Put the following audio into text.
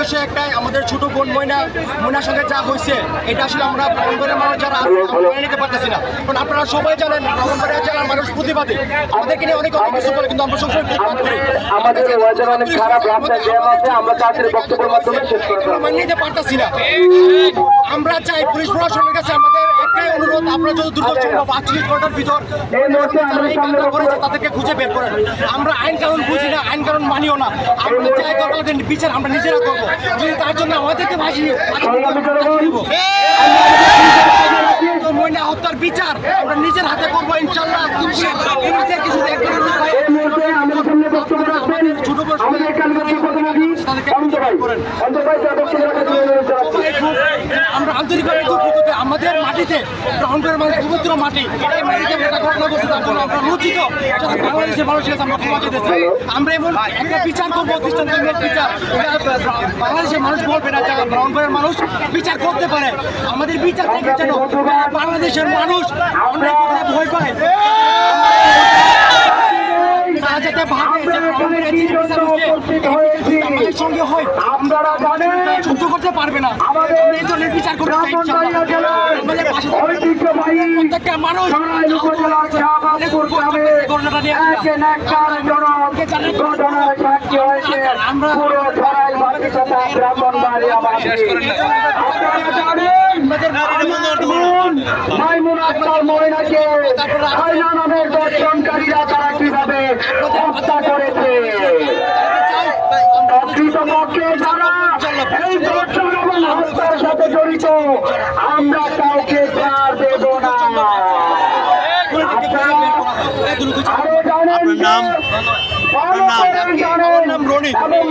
উদ্দেশ্য একটাই, আমাদের ছোট বোন ময়নার সঙ্গে যা হয়েছে এটা আসলে আমরা ব্রাহ্মণবাড়িয়া মানুষ যারা মেনে নিতে পারতেছি না। কারণ আপনারা সবাই জানেন ব্রাহ্মণবাড়িয়া জেলার মানুষ প্রতিবাদী, আমাদেরকে নিয়ে অনেক কিছু বলে, কিন্তু আমরা সবসময় প্রতিবাদ করি। আমাদের ওয়াজের অনেক খারাপ রাস্তায় জ্যাম আছে, আমরা তাড়াতাড়ি বক্তব্যের মাধ্যমে শেষ করে দেব। মেনে নিতে পারতেছি না। আমরা চাই পুলিশ প্রশাসনের কাছে আমাদের একটাই অনুরোধ, আপনারা যদি দ্রুত সম্ভব 48 ঘন্টার ভিতর করেছে তাদেরকে খুঁজে বের করেন। আমরা আইন কানুন বুঝি না, আইন কানুন মানিও না। আমরা চাই দরকার বিচার আমরা নিজেরা করবো, যদি তার জন্য আমাদেরকে ময়না হত্যার বিচার আমরা নিজের হাতে করবো ইনশাল্লাহ। আমরা আন্তরিকভাবে দুঃখিত, আমাদের মাটিতে ব্রাহ্মণবাড়িয়ার মানুষ পবিত্র মাটি, এই মাটিতে একটা ঘটনা ঘটছে, তার জন্য আমরা লজ্জিত। বাংলাদেশের মানুষের কাছে আমরা ক্ষমা চাইতেছি। আমরা এমন একটা বিচার করবো, দৃষ্টান্তমূলক বিচার, বাংলাদেশের মানুষ বলবে না যারা ব্রাহ্মণবাড়িয়ার মানুষ বিচার করতে পারে। আমাদের বিচার দেখে যেন বাংলাদেশের মানুষ অনেক ভয় পায়, তারা যাতে ভাবে যে ব্রাহ্মণবাড়িয়ার সঙ্গে হয় সহ্য করতে পারবে না। এই ধরনের বিচার করতে চাই আমাদের পাশে প্রত্যেকটা মানুষ ঘটনাটা নিয়ে আমরা দর্শনকারীরা তারা কিভাবে হত্যা করেছে, প্রকৃতপক্ষে যারা এই দর্শন এবং হত্যার সাথে জড়িত আমরা কাউকে ছাড় দেব না। আরো জানেন, নাম রনি। এবং